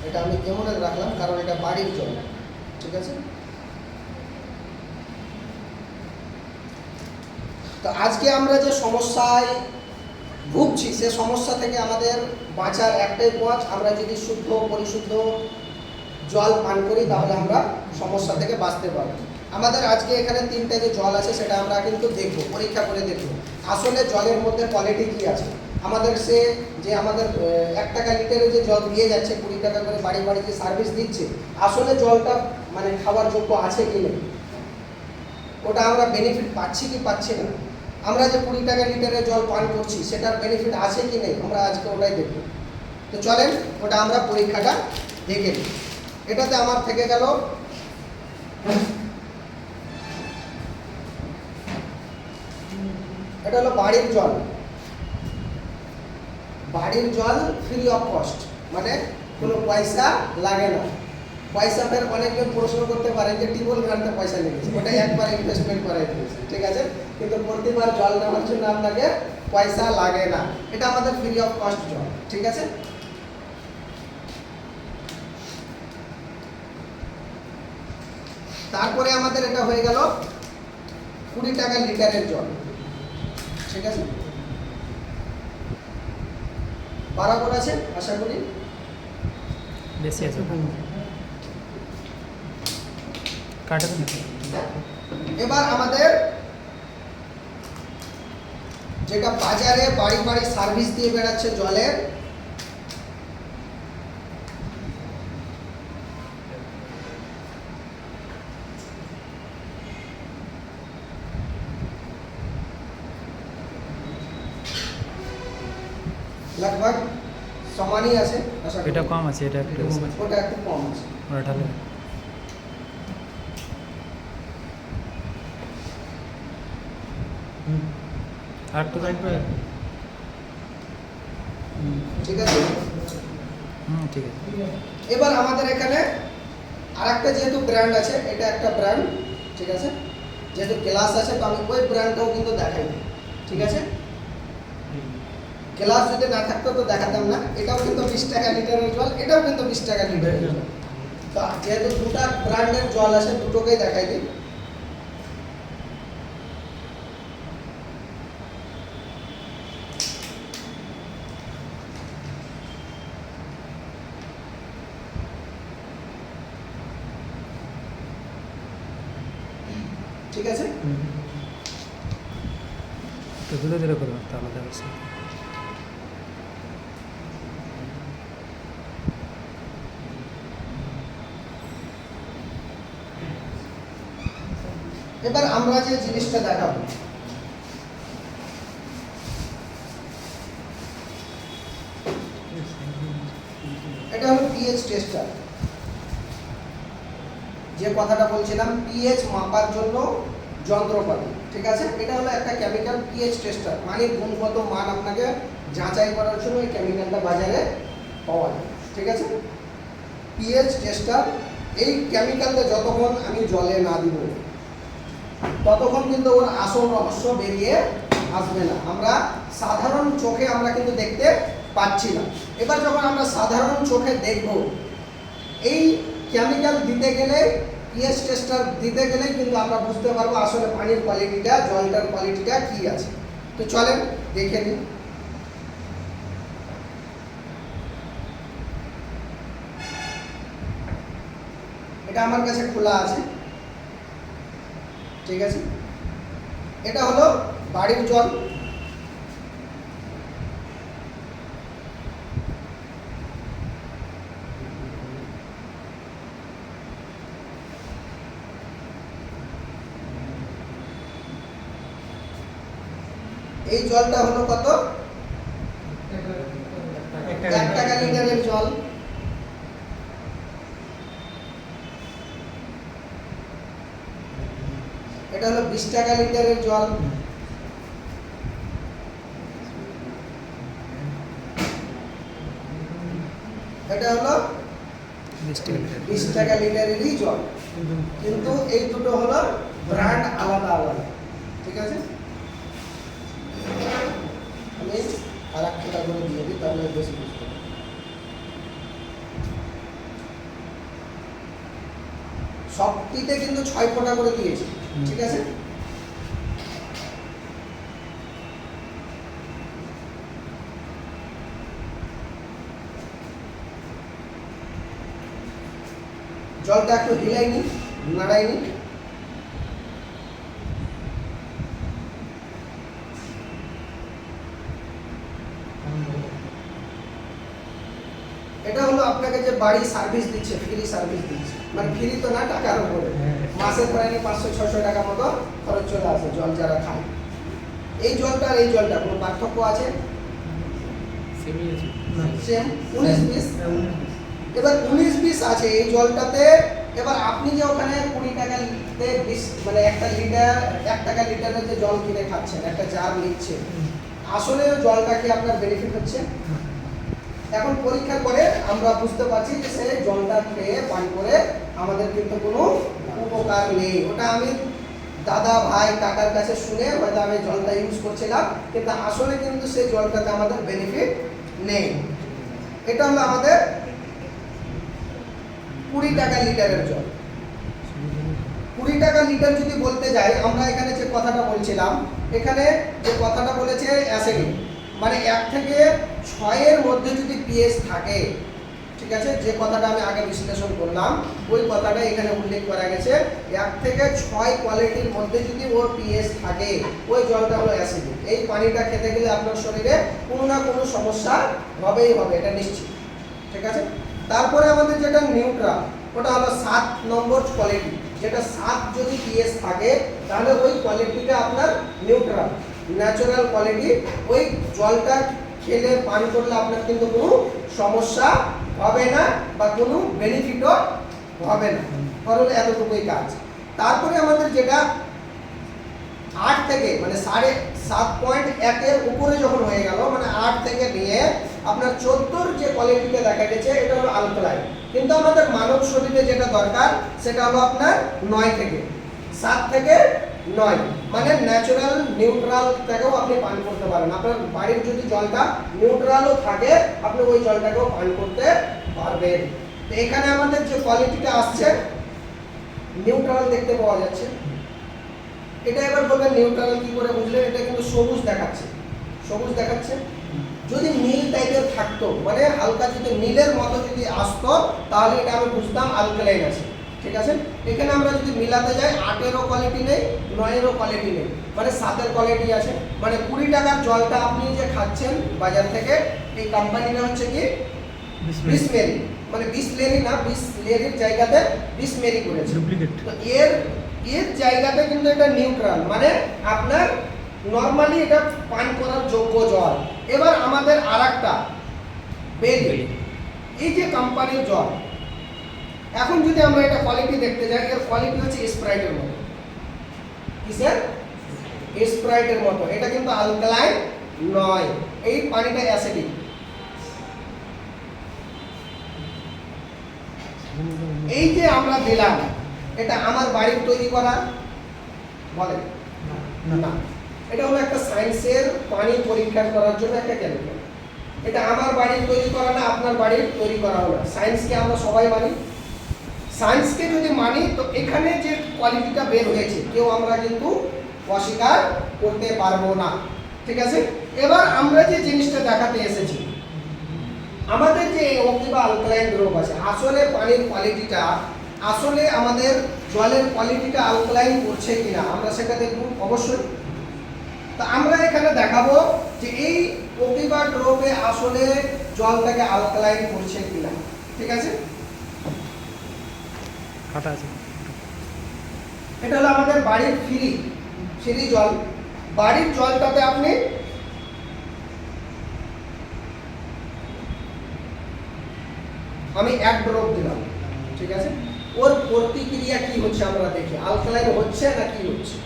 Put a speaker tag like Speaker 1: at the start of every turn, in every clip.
Speaker 1: এটা আমি এমন রাখলাম কারণ এটা বাড়ির জল, ঠিক আছে। তো আজকে আমরা যে সমস্যায় ভুগছি সে সমস্যা থেকে আমাদের বাঁচার একটাই পথ, আমরা যদি শুদ্ধ পরিশুদ্ধ জল পান করি তাহলে আমরা সমস্যা থেকে বাঁচতে পারবো। আমাদের আজকে এখানে তিনটে যে জল আছে সেটা আমরা কিন্তু দেখব, পরীক্ষা করে দেখব আসলে জলের মধ্যে কোয়ালিটি কী আছে। আমাদের সে যে আমাদের 1 টাকা লিটারে যে জল দিয়ে যাচ্ছে, 20 টাকা করে বাড়ি বাড়ি যে সার্ভিস দিচ্ছে, আসলে জলটা মানে খাওয়ার যোগ্য আছে কি নেই, ওটা আমরা বেনিফিট পাচ্ছি কি পাচ্ছি না। আমরা যে 20 টাকা লিটারে জল পান করছি সেটার বেনিফিট আছে কি নেই, আমরা আজকে ওটাই দেখব। তো চলেন ওটা আমরা পরীক্ষাটা দেখে নিই। এটাতে আমার থেকে গেল এটা হলো বাড়ির জল। বাড়ির জল ফ্রি অফ কস্ট, মানে কোনো পয়সা লাগে না। পয়সা ফের অনেকে প্রশ্ন করতে পারে যে টিউবওয়েল ঘাটতে পয়সা লেগেছে, ওটা একবার ইনভেস্টমেন্ট করাই দিয়েছে, ঠিক আছে, কিন্তু প্রতিবার জল নেওয়ার জন্য আপনাকে পয়সা লাগে না। এটা আমাদের ফ্রি অফ কস্ট জল, ঠিক আছে। তারপরে আমাদের এটা হয়ে গেল 20 টাকা লিটারের জল, ঠিক আছে। বরাবর আছে আশা করি,
Speaker 2: বেশি আছে কাটাতে না।
Speaker 1: এবার আমাদের যেটা বাজারে বাড়ি বাড়ি সার্ভিস দিয়ে বেড়াচ্ছে জলের, लगभग সমানই আছে আশা করি।
Speaker 2: এটা কম আছে, এটা একটু বেশি আছে,
Speaker 1: ওটা একটু কম আছে।
Speaker 2: ওটা ঢালে আর একটু লাগবে।
Speaker 1: ঠিক আছে।
Speaker 2: ঠিক আছে।
Speaker 1: এবার আমাদের এখানে আরেকটা যেহেতু ব্র্যান্ড আছে, এটা একটা ব্র্যান্ড, ঠিক আছে, যেহেতু গ্লাস আছে তো আমি ওই ব্র্যান্ডটাও কিন্তু দেখাই, ঠিক আছে। গ্লাস যদি না থাকতো তো দেখাতাম না। এটাও কিন্তু 20 টাকা লিটারের জল, এটাও কিন্তু 20 টাকা লিটারের জল। তো যেহেতু দুটা ব্র্যান্ডের জল আছে দুটোকেই দেখাই দিই। ঠিক আছে,
Speaker 2: একটু ধীরে ধীরে করবেন তাহলে দেখা।
Speaker 1: এবার আমরা যে জিনিসটা দেখাবো এটা হলো পিএইচ টেস্টার। যে কথাটা বলছিলাম পিএইচ মাপার জন্য যন্ত্রপাতি, ঠিক আছে। এটা হলো একটা কেমিক্যাল পিএইচ টেস্টার, মানে গুণগত মান আপনাকে যাচাই করার জন্য এই কেমিক্যালটা বাজারে পাওয়া যায়, ঠিক আছে। পিএইচ টেস্টার, এই কেমিক্যালটা যতক্ষণ আমি জলে না দিব ততক্ষণ কিন্তু ওর আসল রহস্য বেরিয়ে আসবে না। আমরা সাধারণ চোখে আমরা কিন্তু দেখতে পাচ্ছি না। এবার যখন আমরা সাধারণ চোখে দেখব, এই কেমিক্যাল দিতে গেলে, পিএইচ টেস্টার দিতে গেলে কিন্তু আমরা বুঝতে পারবো আসলে পানির কোয়ালিটিটা, জলটার কোয়ালিটিটা কি আছে। তো চলেন দেখে নিই। এটা আমার কাছে খোলা আছে, ঠিক আছে। এটা হলো বাড়ির জল, এই জলটা হলো কত, 1 টাকা লিটারের জল। এটা হলো 20 টাকা লিটারের জল। এটা হলো 20 টাকা লিটারেরই জল, কিন্তু এই দুটো হলো ব্র্যান্ড আলাদা আলাদা, ঠিক আছে। আমি আর একটা করে দিয়ে দিই তাহলে বেশি বুঝতে পারবেন। সবটিতে কিন্তু 6 ফোঁটা করে দিয়েছি, ঠিক আছে। জলটা একটু হিলাইনি, নাড়াইনি। এটা হলো আপনাকে যে বাড়ি সার্ভিস দিচ্ছে, ফ্রি সার্ভিস দিচ্ছে, মানে ফ্রি তো না, টাকার উপরে মাসে প্রায় 500-600 টাকা মতো খরচ চলে আসে জল যারা খায়। এই জলটা আর এই জলটা কোনো পার্থক্য আছে? সেম 19-20। এবার 19-20 আছে এই জলটাতে। এবার আপনি যে ওখানে 20 টাকাতে 20 মানে 1 টাকা লিটারের যে জল কিনে খাচ্ছেন, একটা জার নিচ্ছেন, আসলে জলটা কি আপনার বেনিফিট হচ্ছে? এখন পরীক্ষা করে আমরা বুঝতে পারছি যে সেই জলটা খেয়ে পান করে আমাদের কিন্তু কোনো উপকার নেই। ওটা আমি দাদা ভাই কাকার কাছে শুনে হয়তো আমি জলটা ইউজ করছিলাম, কিন্তু আসলে কিন্তু সেই জলটাতে আমাদের বেনিফিট নেই। এটা হলো আমাদের 20 টাকা লিটারের জল। 20 টাকা লিটার যদি বলতে যাই, আমরা এখানে যে কথাটা বলছিলাম, এখানে যে কথাটা বলেছে অ্যাসিডিক, মানে 1 থেকে 6 এর মধ্যে যদি পিএইচ থাকে, ঠিক আছে, যে কথাটা আমি আগে বিশ্লেষণ করলাম ওই কথাটা এখানে উল্লেখ করা গেছে। 1 থেকে 6 কোয়ালিটির মধ্যে যদি ওর পিএইচ থাকে, ওই জলটা হলো অ্যাসিডিক। এই পানিটা খেতে গেলে আপনার শরীরে কোনো না কোনো সমস্যা হবেই হবে, এটা নিশ্চিত, ঠিক আছে। তারপরে আমাদের যেটা নিউট্রাল, ওটা হলো 7 নম্বর কোয়ালিটি। যেটা 7 যদি পিএইচ থাকে তাহলে ওই কোয়ালিটিটা আপনার নিউট্রাল, ন্যাচারাল কোয়ালিটি। ওই জলটা খেলে পান করলে আপনার কিন্তু কোনো সমস্যা হবে না বা কোনো বেনিফিটও হবে না, কারণ এতটুকুই কাজ। তারপরে আমাদের যেটা 8 থেকে মানে 7.1 এর উপরে যখন হয়ে গেল, মানে 8 থেকে নিয়ে আপনার 14 যে কোয়ালিটিটা দেখা গেছে, এটা হলো আলকালাইন। কিন্তু আমাদের মানব শরীরে যেটা দরকার সেটা হলো আপনার 9 থেকে 7 থেকে 9, মানে ন্যাচারাল নিউট্রাল থেকেও আপনি পান করতে পারেন। আপনার বাড়ির যদি জলটা নিউট্রালও থাকে, আপনি ওই জলটাকেও পান করতে পারবেন। তো এখানে আমাদের যে কোয়ালিটিটা আসছে নিউট্রাল দেখতে পাওয়া যাচ্ছে। এটা এবার বলবেন নিউট্রাল কি করে বুঝলেন? এটা কিন্তু সবুজ দেখাচ্ছে, সবুজ দেখাচ্ছে। যদি নীল টাইপের থাকতো, মানে হালকা যদি নীলের মতো যদি আসতো, তাহলে এটা আমি বুঝতাম আলকালাইন আছে, ঠিক আছে। এখানে আমরা যদি মিলাতে যাই, 8-এরও কোয়ালিটি নেই, 9-এরও কোয়ালিটি নেই, মানে 7-এর কোয়ালিটি আছে। মানে 20 টাকার জলটা আপনি যে খাচ্ছেন বাজার থেকে, এই কোম্পানিটা হচ্ছে কি বিসলেরি, মানে বিসলেরি না, বিসলেরির জায়গাতে বিসমেরি করেছে। তো এর জায়গাতে কিন্তু এটা নিউট্রাল, মানে আপনার নরমালি এটা পান করার যোগ্য জল। এবার আমাদের আরেকটা বেলি, এই যে কোম্পানির জল, এখন যদি আমরা এটা কোয়ালিটি দেখতে যাই, এর কোয়ালিটি হচ্ছে স্প্রাইটের মতো। কিসের? স্প্রাইটের মতো। এটা কিন্তু আলকালাইন নয়, এই পানিটা অ্যাসিডিক। এই যে আমরা দিলাম, এটা আমার বাড়ির তৈরি করা বলে না, এটা হলো একটা সায়েন্সের পানি পরীক্ষা করার জন্য একটা কেমিক্যাল। এটা আমার বাড়ির তৈরি করা না, আপনার বাড়ির তৈরি করা না। সায়েন্সকে আমরা সবাই মানি। সায়েন্সকে যদি মানি, তো এখানে যে কোয়ালিটিটা বের হয়েছে কেউ আমরা কিন্তু অস্বীকার করতে পারবো না, ঠিক আছে। এবার আমরা যে জিনিসটা দেখাতে এসেছি, আমাদের যে অক্টিভা আলকালাইন গ্রুপ আছে, আসলে পানির কোয়ালিটিটা, আসলে আমাদের জলের কোয়ালিটিটা আলকালাইন করছে কিনা আমরা সেটা দেখব অবশ্যই। তা আমরা এখানে দেখাবো যে এই অক্টিভা গ্রুপে আসলে জলটাকে আলকালাইন করছে কিনা, ঠিক আছে। এটা হলো আমাদের বাড়ির ফ্রি জল। বাড়ির জলটাতে আপনি আমি 1 ড্রপ দিলাম, ঠিক আছে। ওর প্রতিক্রিয়া কি হচ্ছে আমরা দেখি, আলকালাইন হচ্ছে না কি হচ্ছে।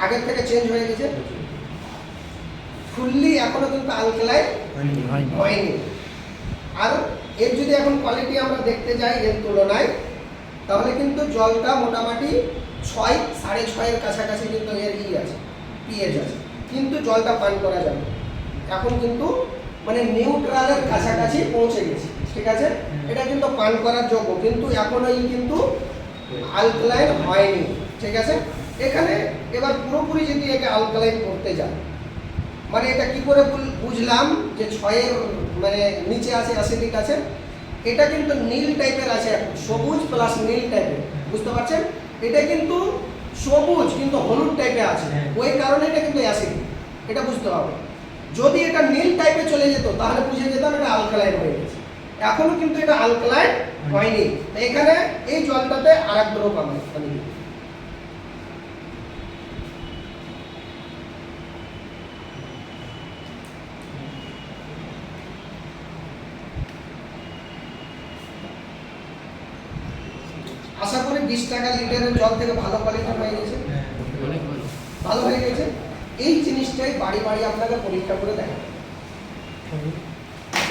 Speaker 1: আগের থেকে চেঞ্জ হয়ে গেছে, ফুললি এখনো কিন্তু আলকালাইন হয়নি। আর এর যদি এখন কোয়ালিটি আমরা দেখতে যাই এর তুলনায়, তাহলে কিন্তু জলটা মোটামুটি 6, 6.5 এর কাছাকাছি কিন্তু এর আছে, পিএইচ আছে, কিন্তু জলটা পান করা যাবে। এখন কিন্তু মানে নিউট্রালের কাছাকাছি পৌঁছে গেছে, ঠিক আছে? এটা কিন্তু পান করার যোগ্য, কিন্তু এখনোই কিন্তু আলকালাইন হয়নি, ঠিক আছে? এখানে এবার পুরোপুরি যদি একে আলকালাইন করতে যান, মানে এটা কি করে বুঝলাম যে 6-এর মানে নিচে আছে অ্যাসিডিক আছে? এটা কিন্তু নীল টাইপের আছে, সবুজ প্লাস নীল টাইপের, বুঝতে পারছেন? এটা কিন্তু সবুজ কিন্তু হলুদ টাইপের আছে, ওই কারণে এটা কিন্তু অ্যাসিডিক, এটা বুঝতে হবে। যদি এটা নীল টাইপে চলে যেত তাহলে বুঝে যেতাম এটা আলকালাইন হয়ে গেছে। এখনো কিন্তু এটা আলকালাইন হয়নি। এখানে এই জলটাতে আরেক দ্রব আমি দিই। আশা করি 20 টাকা লিটারের জল থেকে ভালো কোয়ালিটি হয়ে গেছে, ভালো হয়ে গেছে। এই জিনিসটাই বাড়ি বাড়ি আপনাকে পরীক্ষা করে দেখাবো।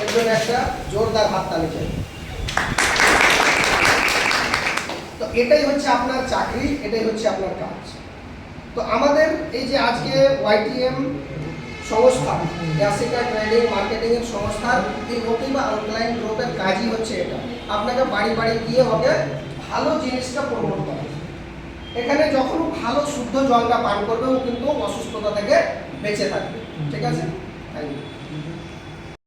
Speaker 1: এর জন্য একটা জোরদার হাততালি চাই। তো এটাই হচ্ছে আপনার চাকরি, এটাই হচ্ছে আপনার কাজ। তো আমাদের এই যে আজকে YTM সংস্থা, অ্যাসিকা ট্রেডিং মার্কেটিং এর সংস্থার এই ওটিবা অনলাইন গ্রুপের কাজই হচ্ছে এটা, আপনাকে বাড়ি বাড়ি গিয়ে হবে ভালো জিনিসটা প্রমোট করা। এখানে যখন ভালো শুদ্ধ জলটা পান করবে ও কিন্তু অসুস্থতা থেকে বেঁচে থাকবে, ঠিক আছে? Thank you.